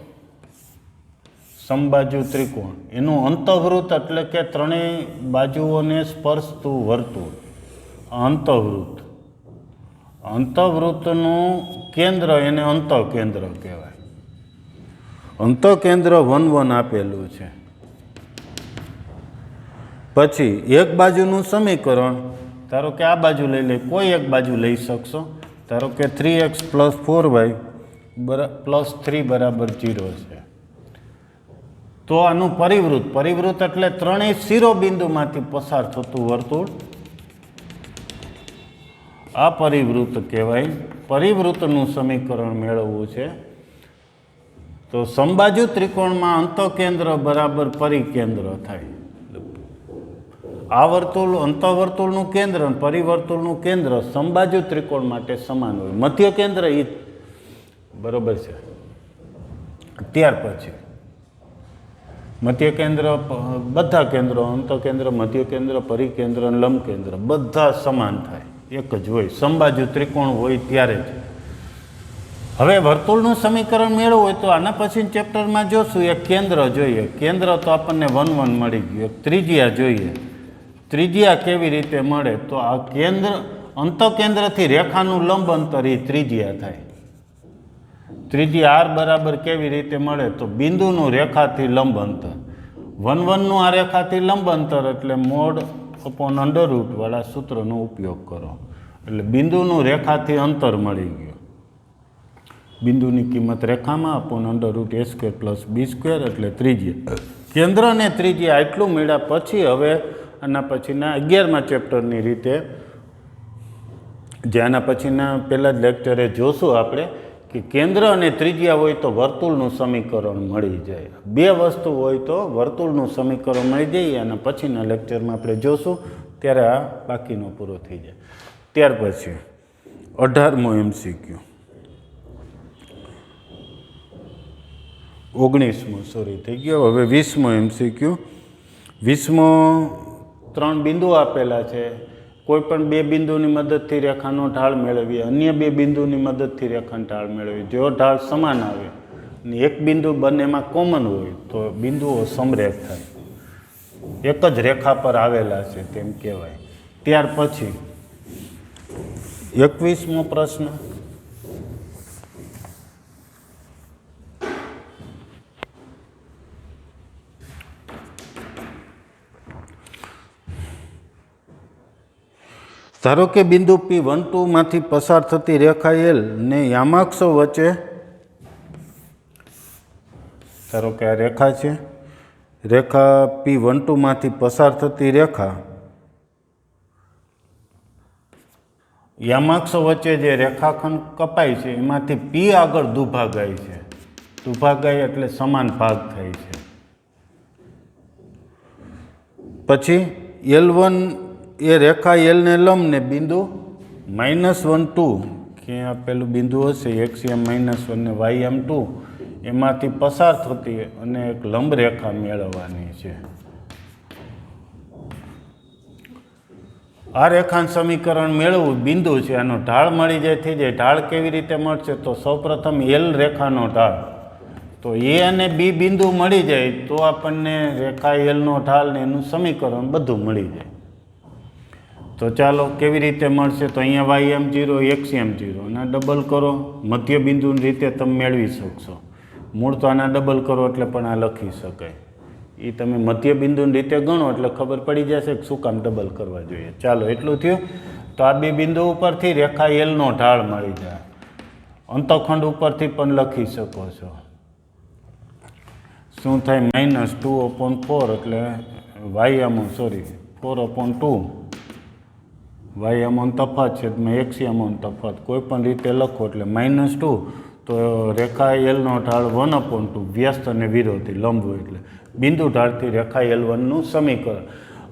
સમબાજુ ત્રિકોણ, એનું અંતઃવૃત્ત એટલે કે ત્રણેય બાજુઓને સ્પર્શતું વર્તુળ, અંતઃવૃત્ત. અંતઃવૃત્તનું કેન્દ્ર એને અંતઃકેન્દ્ર કહેવાય. અંતઃકેન્દ્ર 1 1 આપેલું છે. પછી એક બાજુનું સમીકરણ, ધારો કે આ બાજુ લઈ લે, કોઈ એક બાજુ લઈ શકશો. ધારો કે 3x + 4y + 3 બરાબર 0 છે. તો આનું પરિવૃત્ત, પરિવૃત્ત એટલે ત્રણેય શિરોબિંદુમાંથી પસાર થતું વર્તુળ, આ પરિવૃત્ત કહેવાય. પરિવૃત્તનું સમીકરણ મેળવવું છે. તો સમબાજુ ત્રિકોણમાં અંતઃકેન્દ્ર બરાબર પરિકેન્દ્ર થાય. આ વર્તુળ અંતઃવર્તુળનું કેન્દ્ર અને પરિવર્તુળનું કેન્દ્ર સમબાજુ ત્રિકોણ માટે સમાન હોય. મધ્ય કેન્દ્ર એ બરોબર છે. ત્યાર પછી મધ્ય કેન્દ્ર, બધા કેન્દ્રો, અંતકેન્દ્ર, મધ્ય કેન્દ્ર, પરિકેન્દ્ર, લંબ કેન્દ્ર બધા સમાન થાય, એક જ હોય, સમબાજુ ત્રિકોણ હોય ત્યારે જ. હવે વર્તુળનું સમીકરણ મેળવવું હોય તો આના પછી ચેપ્ટરમાં જોશું એક કેન્દ્ર જોઈએ. કેન્દ્ર તો આપણને 1 1 મળી ગયું. એક ત્રિજ્યા જોઈએ. ત્રિજ્યા કેવી રીતે મળે? તો આ કેન્દ્ર, અંતકેન્દ્રથી રેખાનું લંબ અંતર એ ત્રિજ્યા થાય. ત્રિજ્યા r બરાબર કેવી રીતે મળે? તો બિંદુનું રેખાથી લંબ અંતર. 1 1 નું આ રેખાથી લંબ અંતર એટલે મોડ અપોન અંડરરૂટ વાળા સૂત્રનો ઉપયોગ કરો એટલે બિંદુનું રેખાથી અંતર મળી ગયું. બિંદુની કિંમત રેખામાં અપોન અંડરરૂટ a² + b² એટલે ત્રિજ્યા. કેન્દ્ર અને ત્રિજ્યા આટલું મળ્યા પછી હવે આના પછીના 11મા ચેપ્ટરની રીતે, જે આના પછીના પહેલા જ લેક્ચરે જોશું આપણે કે કેન્દ્ર અને ત્રિજ્યા હોય તો વર્તુળનું સમીકરણ મળી જાય. બે વસ્તુ હોય તો વર્તુળનું સમીકરણ મળી જાય. અને પછીના લેક્ચરમાં આપણે જોશું ત્યારે આ બાકીનો પૂરો થઈ જાય. ત્યાર પછી 18મો MCQ, 19મો સોરી થઈ ગયો. હવે 20મો MCQ. 20મો 3 બિંદુ આપેલા છે. કોઈ પણ બે બિંદુની મદદથી રેખાનો ઢાળ મેળવીએ, અન્ય બે બિંદુની મદદથી રેખાનો ઢાળ મેળવીએ. જો ઢાળ સમાન આવે અને એક બિંદુ બંનેમાં કોમન હોય તો બિંદુઓ સમરેખ થાય, એક જ રેખા પર આવેલા છે તેમ કહેવાય. ત્યાર પછી 21મો પ્રશ્ન, ધારો કે બિંદુ P12 માંથી પસાર થતી રેખા L ને યામાક્ષો વચ્ચે, ધારો કે આ રેખા છે, રેખા P12 માંથી પસાર થતી રેખા યામાક્ષો વચ્ચે જે રેખાખંડ કપાય છે એમાંથી P આગળ દુભાગાય છે. દુભાગાય એટલે સમાન ભાગ થાય છે. પછી L1 એ રેખા L ને લંબ ને બિંદુ -1 2 કે આ પેલું બિંદુ હશે XM -1 ને YM 2 એમાંથી પસાર થતી અને એક લંબ રેખા મેળવવાની છે. આ રેખાનું સમીકરણ મેળવવું બિંદુ છે, આનો ઢાળ મળી જાય થઈ જાય. ઢાળ કેવી રીતે મળશે? તો સૌપ્રથમ L રેખાનો ઢાળ, તો A અને B બિંદુ મળી જાય તો આપણને રેખા Lનો ઢાળ ને એનું સમીકરણ બધું મળી જાય. તો ચાલો કેવી રીતે મળશે? તો અહીંયા YM0 XM0 આના ડબલ કરો, મધ્ય બિંદુની રીતે તમે મેળવી શકશો. મૂળ તો આના ડબલ કરો એટલે પણ આ લખી શકાય. એ તમે મધ્ય બિંદુની રીતે ગણો એટલે ખબર પડી જશે કે શું કામ ડબલ કરવા જોઈએ. ચાલો એટલું થયું. તો આ બે બિંદુ ઉપરથી રેખા Lનો ઢાળ મળી જાય. અંતખંડ ઉપરથી પણ લખી શકો છો. શું થાય? -2/4 એટલે YM 4/2 YM તફાત છે XM તફાત કોઈ પણ રીતે લખો એટલે -2. તો રેખા Lનો ઢાળ 1/2 વ્યસ્ત અને વિરોધી લંબ હોય એટલે બિંદુ ઢાળથી રેખા L1નું સમીકરણ.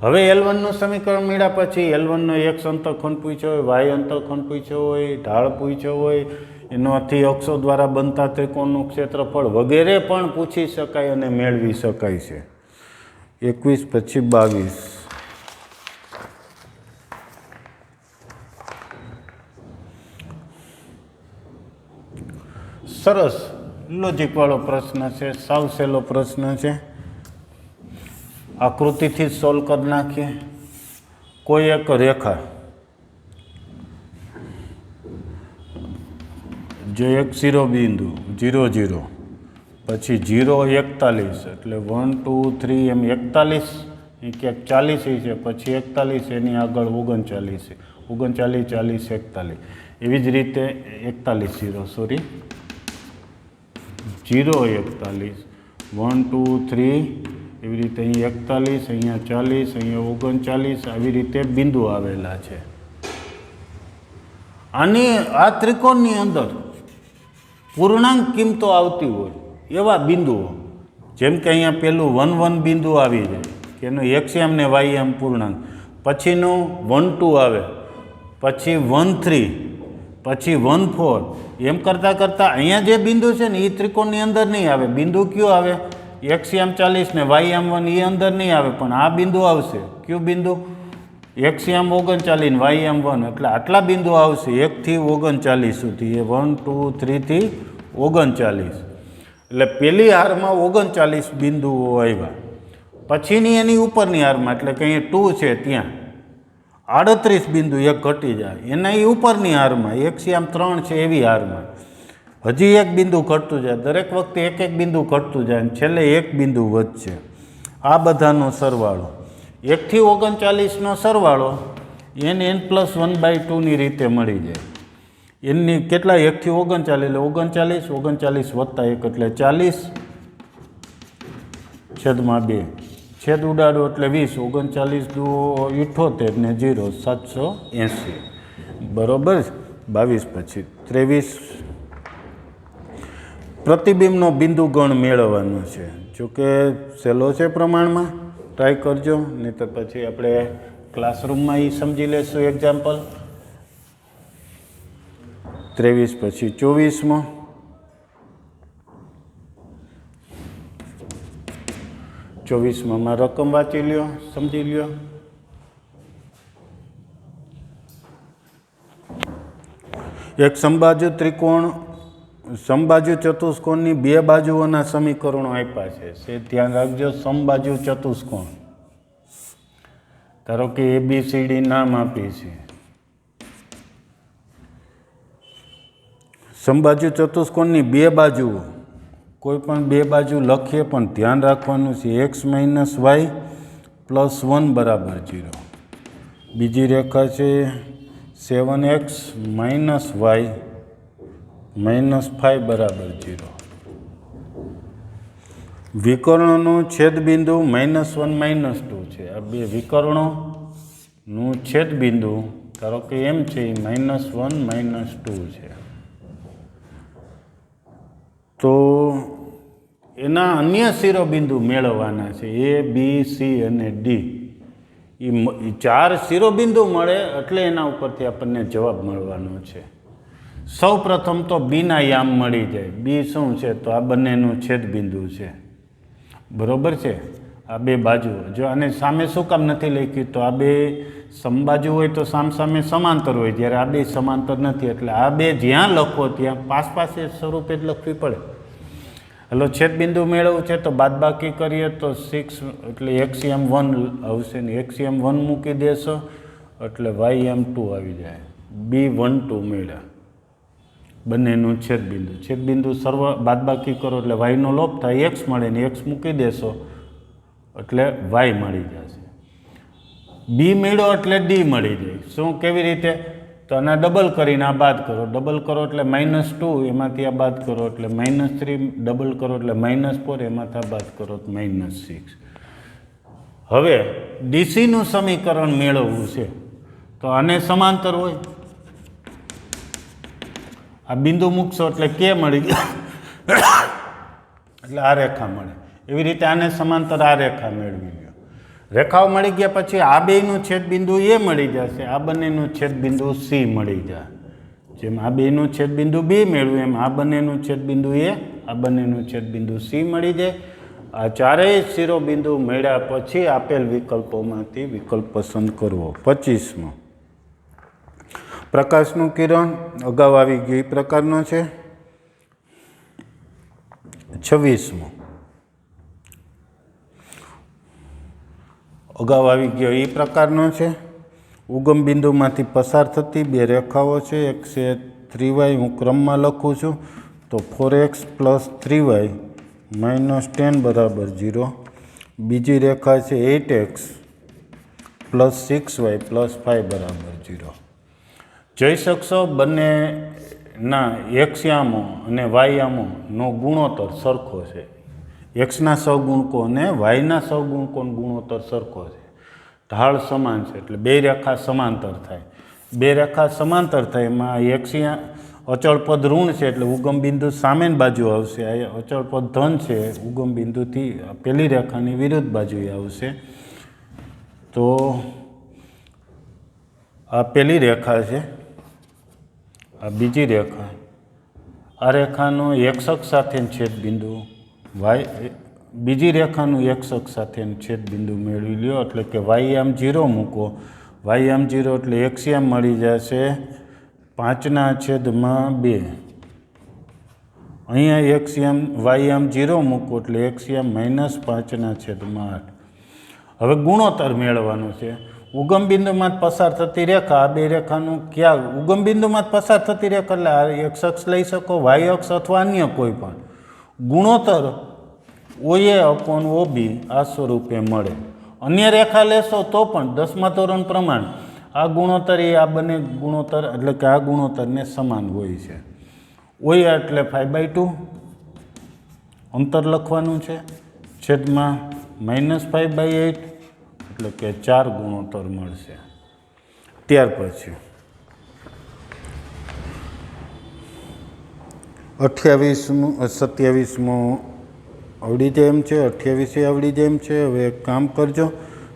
હવે L1નું સમીકરણ મળ્યા પછી L1નો X અંતખંડ પૂછ્યો હોય, Y અંતખંડ પૂછ્યો હોય, ઢાળ પૂછ્યો હોય, એનાથી અક્ષો દ્વારા બનતા ત્રિકોણનું ક્ષેત્રફળ વગેરે પણ પૂછી શકાય અને મેળવી શકાય છે. 21 પછી 22, સરસ લોજિકવાળો પ્રશ્ન છે, સાવ સહેલો પ્રશ્ન છે. આકૃતિથી જ સોલ્વ કરી નાખીએ. કોઈ એક રેખા, જો એક શિરોબિંદુ 0 0 પછી 0 41 એટલે 1 2 3 એમ 41 ક્યાંક 40 છે, પછી 41 એની આગળ 39 39 40 41 એવી જ રીતે 41 0 41 1 2 3 એવી રીતે અહીં 41 અહીંયા 40 અહીંયા 39 આવી રીતે બિંદુ આવેલા છે. આની આ ત્રિકોણની અંદર પૂર્ણાંક કિંમતો આવતી હોય એવા બિંદુઓ, જેમ કે અહીંયા પેલું 1 1 બિંદુ આવી જાય કે એનું XM ને YM પૂર્ણાંક, પછીનું 1 2 આવે, પછી 1 3, પછી 1 4 એમ કરતાં કરતાં અહીંયા જે બિંદુ છે ને એ ત્રિકોણની અંદર નહીં આવે. બિંદુ કયું આવે? XM 40 ને YM1 એ અંદર નહીં આવે, પણ આ બિંદુ આવશે. કયું બિંદુ? XM 39 ને YM1, એટલે આટલા બિંદુ આવશે 1 થી 39 સુધી. એ 1 2 3 થી 39, એટલે પહેલી હારમાં 39 બિંદુઓ આવ્યા. પછીની એની ઉપરની હારમાં, એટલે કે અહીંયા 2 છે ત્યાં 38 બિંદુ એક ઘટી જાય. એના એ ઉપરની હારમાં XM 3 છે એવી હારમાં હજી એક બિંદુ ઘટતું જાય. દરેક વખતે એક એક બિંદુ ઘટતું જાય અને છેલ્લે એક બિંદુ વધશે. આ બધાનો સરવાળો 1 થી 39નો સરવાળો n+1/2 ની રીતે મળી જાય. એની કેટલા? 1 થી 39 એટલે 39 વત્તા 1 એટલે 40/2. છેદ ઉડાડો એટલે 20. 39 દુ 78 ને 0 780. બરોબર. 22 પછી 23 પ્રતિબિંબનો બિંદુ ગણ મેળવવાનો છે. જોકે સહેલો છે પ્રમાણમાં, ટ્રાય કરજો, નહીં તો પછી આપણે ક્લાસરૂમમાં એ સમજી લેશું એક્ઝામ્પલ. 23 પછી 24માં 24માં રકમ વાંચી લ્યો, સમજી લ્યો. એક સમબાજુ ત્રિકોણ, સમબાજુ ચતુષ્કોણની બે બાજુઓના સમીકરણો આપ્યા છે. ધ્યાન રાખજો, સમબાજુ ચતુષ્કોણ. ધારો કે ABCD નામ આપી છે. સમબાજુ ચતુષ્કોણની બે બાજુઓ, કોઈ પણ બે બાજુ લખીએ પણ ધ્યાન રાખવાનું છે x - y + 1 = 0. બીજી રેખા છે 7x - y - 5 = 0. વિકર્ણનું છેદબિંદુ -1 - 2 છે. આ બે વિકર્ણોનું છેદબિંદુ ધારો કે એમ છે એ -1 - 2 છે. તો એના અન્ય શિરોબિંદુ મેળવવાના છે. A B C અને D. એ 4 શિરોબિંદુ મળે એટલે એના ઉપરથી આપણને જવાબ મળવાનો છે. સૌ પ્રથમ તો બીના યામ મળી જાય. બી શું છે? તો આ બંનેનું છેદબિંદુ છે. બરોબર છે. આ બે બાજુ, જો આને સામે શું કામ નથી લખ્યું? તો આ બે સમબાજુ હોય તો સામસામે સમાંતર હોય, જ્યારે આ બે સમાંતર નથી, એટલે આ બે જ્યાં લખો ત્યાં પાસ સ્વરૂપે જ લખવી પડે. હલો, છેદબિંદુ મેળવવું છે તો બાદબાકી કરીએ તો 6 એટલે XM1 આવશે ને XM1 મૂકી દેશો એટલે YM2 આવી જાય. B12 મેળવ્યા બંનેનું છેદબિંદુ સર્વ બાદબાકી કરો એટલે વાયનો લોપ થાય, x મળે ને x મૂકી દેશો એટલે y મળી જશે. બી મેળો એટલે ડી મળી જાય. શું, કેવી રીતે? તો આના ડબલ કરીને આ બાદ કરો. ડબલ કરો એટલે -2, એમાંથી આ બાદ કરો એટલે -3, ડબલ કરો એટલે -4, એમાંથી આ બાદ કરો તો -6. હવે ડીસીનું સમીકરણ મેળવવું છે તો આને સમાંતર હોય, આ બિંદુ મૂકશો એટલે કે મળી ગયા એટલે આ રેખા મળે. એવી રીતે આને સમાંતર આ રેખા મેળવી લો. રેખાઓ મળી ગયા પછી આ બેયનું છેદબિંદુ એ મળી જશે, આ બંનેનું છેદબિંદુ સી મળી જાય. જેમ આ બેયનું છેદબિંદુ બી મેળવ્યું એમ આ બંનેનું છેદબિંદુ એ, આ બંનેનું છેદબિંદુ સી મળી જાય. આ ચારેય શિરોબિંદુ મળ્યા પછી આપેલ વિકલ્પોમાંથી વિકલ્પ પસંદ કરવો. 25મો પ્રકાશનું કિરણ અગાઉ આવી ગયું એ પ્રકારનો છે. 26મો અગાઉ આવી ગયો એ પ્રકારનો છે. ઉગમ બિંદુમાંથી પસાર થતી બે રેખાઓ છે. એક છે 3y, હું ક્રમમાં લખું છું તો 4x + 3y - 10 = 0. બીજી રેખા છે 8x + 6y + 5 = 0. જોઈ શકશો બંનેના x યામો અને y યામોનો ગુણોત્તર સરખો છે. એક્સના સહગુણકો અને વાયના સહગુણકોનો ગુણોત્તર સરખો છે. ઢાળ સમાન છે એટલે બે રેખા સમાંતર થાય. બે રેખા સમાંતર થાય એમાં એક્સ અચળ પદ ઋણ છે એટલે ઉગમ બિંદુ સામેની બાજુ આવશે. આ અચળ પદ ધન છે, ઉગમ બિંદુથી પેલી રેખાની વિરુદ્ધ બાજુએ આવશે. તો આ પેલી રેખા છે, આ બીજી રેખા, આ રેખાનો એક્સ અક્ષ સાથેનું છેદબિંદુ વાય, બીજી રેખાનું એક્સ અક્ષ સાથેનું છેદબિંદુ મેળવી લ્યો, એટલે કે વાય આમ 0 મૂકો, વાય આમ 0 એટલે એક્સયામ મળી જશે 5/2. અહીંયા એક્સયામ વાય આમ 0 મૂકો એટલે એક્સયામ -5/8. હવે ગુણોત્તર મેળવવાનું છે. ઉગમ બિંદુમાં જ પસાર થતી રેખા, આ બે રેખાનું ક્યાં ઉગમ બિંદુમાં જ પસાર થતી રેખા એટલે આ એક્સ અક્ષ લઈ શકો, વાય અક્ષ અથવા અન્ય કોઈ પણ. ગુણોત્તર OA અપોન OB આ સ્વરૂપે મળે. અન્ય રેખા લેશો તો પણ 10મા ધોરણ પ્રમાણે આ ગુણોત્તર એ આ બંને ગુણોત્તર એટલે કે આ ગુણોત્તરને સમાન હોય છે. OA એટલે 5/2 અંતર લખવાનું છે, છેદમાં -5/8 એટલે કે 4 ગુણોત્તર મળશે. ત્યાર પછી 27મું આવડી જાય એમ છે, 28 આવડી જાય એમ છે. હવે એક કામ કરજો,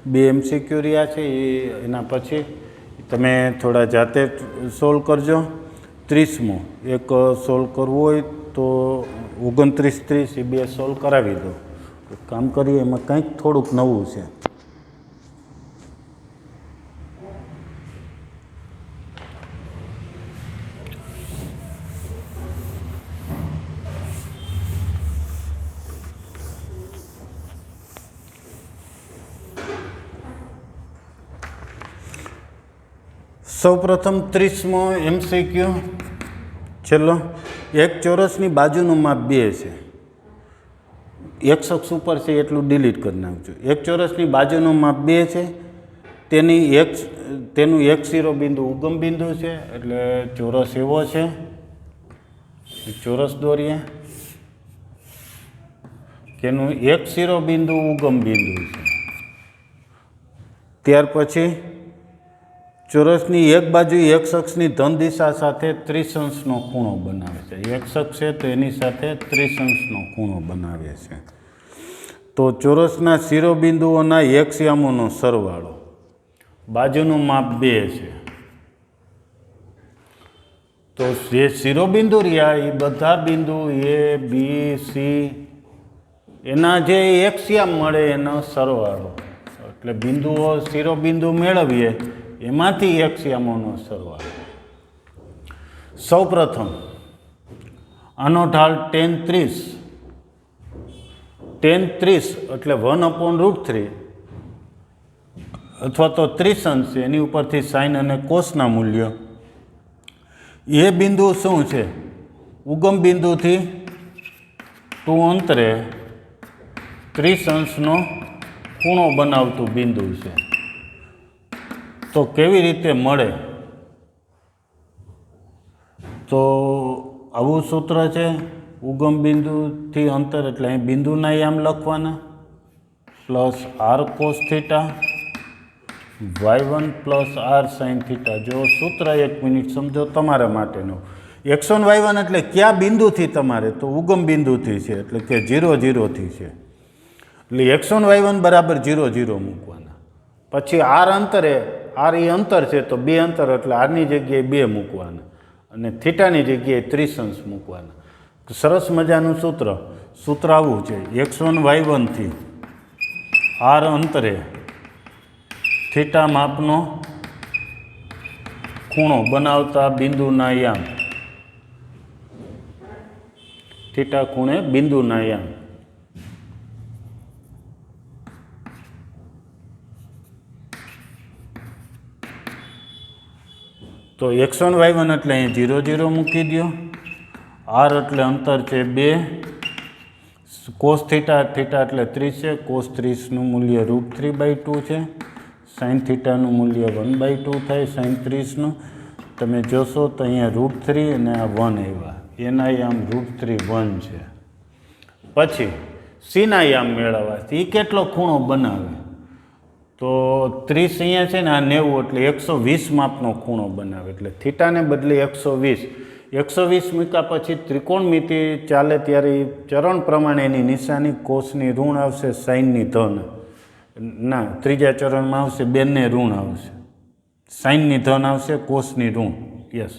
2 MCQ રહ્યા છે એના પછી તમે થોડા જાતે સોલ્વ કરજો. 30મું એક સોલ્વ કરવું હોય તો 29, 30 એ 2 સોલ્વ કરાવી દો. કામ કરીએ એમાં કંઈક થોડુંક નવું છે. સૌપ્રથમ 30મો MCQ છેલ્લો, એક ચોરસની બાજુનું માપ 2 છે. એક્સ અક્ષ ઉપર છે એટલું ડિલીટ કરી નાખજો. એક ચોરસની બાજુનું માપ 2 છે, તેનું એક શિરોબિંદુ ઉગમ બિંદુ છે, એટલે ચોરસ એવો છે. ચોરસ દોરીએ કે એનું એક શિરોબિંદુ ઉગમ બિંદુ છે. ત્યાર પછી ચોરસની એક બાજુ એક્સ અક્ષની ધન દિશા સાથે 30 અંશનો ખૂણો બનાવે છે. એક્સ અક્ષ છે તો એની સાથે 30 અંશનો ખૂણો બનાવે છે. તો ચોરસના શિરોબિંદુઓના એક્સયામોનો સરવાળો, બાજુનું માપ 2 છે. તો જે શિરોબિંદુ રહ્યા એ બધા બિંદુ A, B, C એના જે એક્સયામ મળે એનો સરવાળો, એટલે બિંદુઓ શિરોબિંદુ મેળવીએ એમાંથી એક્સયામોનો સરવાળો. સૌપ્રથમ આનો ઢાળ tan 30 એટલે 1/√3 અથવા તો 30 અંશ છે, એની ઉપરથી સાઇન અને કોસના મૂલ્યો. એ બિંદુ શું છે? ઉગમ બિંદુથી 2 અંતરે 30 અંશનો ખૂણો બનાવતું બિંદુ છે. તો કેવી રીતે મળે? તો આવું સૂત્ર છે, ઉગમ બિંદુથી અંતર એટલે અહીં બિંદુના યામ લખવાના plus r cos theta y1 plus r sin theta. જો સૂત્ર 1 મિનિટ સમજો તમારા માટેનું. x1 y1 એટલે કયા બિંદુથી તમારે? તો ઉગમ બિંદુથી છે એટલે કે 0, 0થી છે, એટલે x1 y1 બરાબર 0, 0 મૂકવાના. પછી r અંતરે, r એ અંતર છે તો 2 અંતર એટલે આરની જગ્યાએ 2 મૂકવાના અને થીટાની જગ્યાએ 30 અંશ મૂકવાના. સરસ મજાનું સૂત્ર આવું છે, x1 y1 થી r અંતરે થીટા માપનો ખૂણો બનાવતા બિંદુના યામ, થીટા ખૂણે બિંદુના યામ. તો x1 y1 એટલે અહીં 0, 0 મૂકી દો. r એટલે અંતર છે 2, કોસ થીટા એટલે 30 છે, કોસ 30નું મૂલ્ય √3/2 છે, સાઇન થીટાનું મૂલ્ય 1/2 થાય સાઇન 30નું. તમે જોશો તો અહીંયા √3 અને આ 1 આવ્યા, એના યામ √3 1 છે. પછી સીના યામ મેળવવા, એ કેટલો ખૂણો બનાવે? તો 30 અહીંયા છે ને, આ 90 એટલે 120 માપનો ખૂણો બનાવે, એટલે થીટાને બદલે 120 મૂક્યા પછી ત્રિકોણમિતિ ચાલે ત્યારે ચરણ પ્રમાણે એની નિશાની કોસની ઋણ આવશે, સાઇનની ધન, ના ત્રીજા ચરણમાં આવશે બંને ઋણ આવશે, સાઇનની ધન આવશે, કોસની ઋણ. યસ.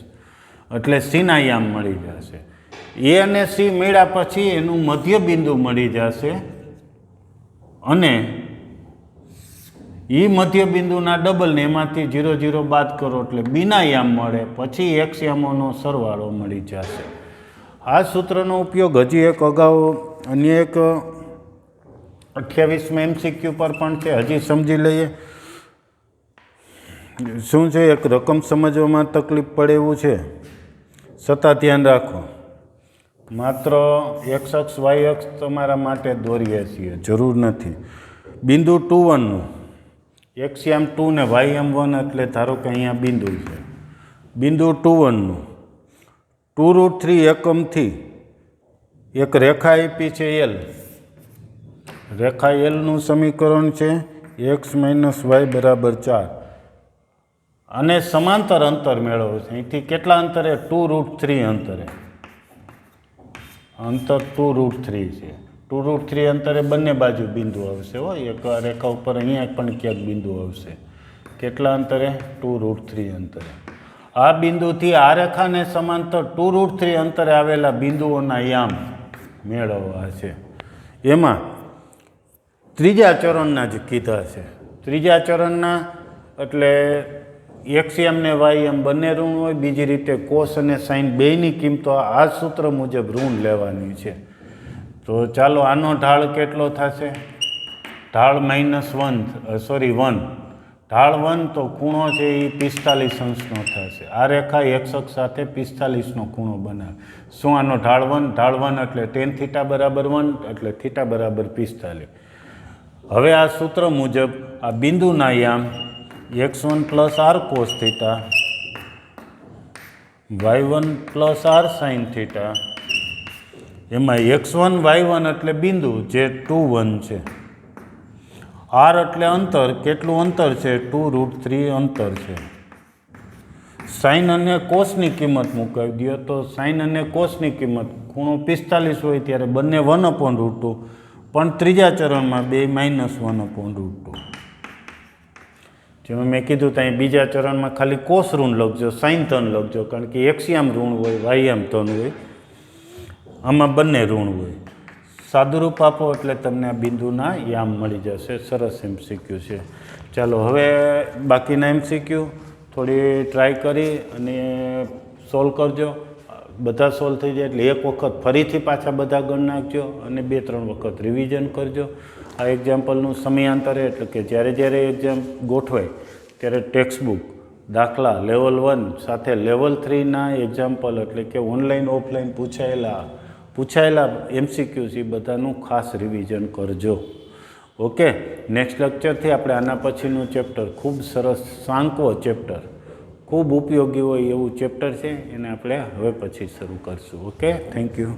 એટલે સીના યામ મળી જશે. એ અને સી મળ્યા પછી એનું મધ્ય બિંદુ મળી જશે અને એ મધ્ય બિંદુના ડબલને એમાંથી 0 0 બાદ કરો એટલે બીના યામ મળે, પછી એક્સ યામોનો સરવાળો મળી જશે. આ સૂત્રનો ઉપયોગ હજી એક અગાઉ અન્ય એક 28માં MCQ પર પણ છે, હજી સમજી લઈએ. શું છે, એક રકમ સમજવામાં તકલીફ પડે એવું છે, છતાં ધ્યાન રાખો. માત્ર એક્સ અક્ષ વાય અક્ષ તમારા માટે દોરીએ છીએ, જરૂર નથી. બિંદુ 2 1નું એક્સ યામ 2 ને વાય યામ 1 એટલે ધારો કે અહીંયા બિંદુ છે. બિંદુ 2 1નું 2√3 એકમથી એક રેખા આપી છે એલ. રેખા એલનું સમીકરણ છે એક્સ માઇનસ વાય બરાબર 4 અને સમાંતર અંતર મેળવો છે. અહીંથી કેટલા અંતરે? 2√3 અંતરે. અંતર 2√3 છે. 2√3 અંતરે બંને બાજુ બિંદુ આવશે. એક રેખા ઉપર અહીંયા પણ ક્યાંક બિંદુ આવશે. કેટલા અંતરે? 2√3 અંતરે. આ બિંદુથી આ રેખાને સમાંતર 2√3 અંતરે આવેલા બિંદુઓના યામ મેળવવા છે. એમાં ત્રીજા ચરણના જ કીધા છે. ત્રીજા ચરણના એટલે એક્સ યામ ને વાય યામ બંને ઋણ હોય. બીજી રીતે કોસ અને સાઇન બેયની કિંમતો આ સૂત્ર મુજબ ઋણ લેવાની છે. તો ચાલો આનો ઢાળ કેટલો થશે? ઢાળ -1 ઢાળ 1 તો ખૂણો છે એ 45 અંશનો થશે. આ રેખા એક્સ અક્ષ સાથે 45નો ખૂણો બનાવે. શું આનો ઢાળ 1? ઢાળ 1 એટલે tan θ બરાબર 1 એટલે θ બરાબર 45. હવે આ સૂત્ર મુજબ આ બિંદુના યામ x1 plus r cos θ y1 plus r sin θ, એમાં x1 y1 એટલે બિંદુ જે 2 1 છે, r એટલે અંતર, કેટલું અંતર છે? 2√3 અંતર છે. સાઇન અને કોસની કિંમત મુકાવી દો તો સાઇન અને કોસની કિંમત ખૂણો 45 હોય ત્યારે બંને 1/√2, પણ ત્રીજા ચરણમાં બે -1/√2. જેમાં મેં કીધું ત્યાં બીજા ચરણમાં ખાલી કોસ ઋણ લખજો, સાઇન ધન લખજો, કારણ કે એક્સ યામ ઋણ હોય, વાય યામ ધન હોય, આમાં બંને ઋણ હોય. સાદુરૂપ આપો એટલે તમને આ બિંદુના યામ મળી જશે. સરસ MCQ છે. ચાલો હવે બાકીના MCQ થોડી ટ્રાય કરી અને સોલ્વ કરજો. બધા સોલ્વ થઈ જાય એટલે એક વખત ફરીથી પાછા બધા ગણ નાખજો અને 2-3 વખત રિવિઝન કરજો. આ એક્ઝામ્પલનું સમયાંતરે એટલે કે જ્યારે એક્ઝામ ગોઠવાય ત્યારે ટેક્સ્ટબુક દાખલા લેવલ 1 સાથે લેવલ 3ના એક્ઝામ્પલ એટલે કે ઓનલાઈન ઓફલાઈન પૂછાયેલા MCQs એ બધાનું ખાસ રિવિઝન કરજો. ઓકે, નેક્સ્ટ લેક્ચરથી આપણે આના પછીનું ચેપ્ટર ખૂબ સરસ સાંકવો ચેપ્ટર, ખૂબ ઉપયોગી હોય એવું ચેપ્ટર છે, એને આપણે હવે પછી શરૂ કરશું. Okay, thank you.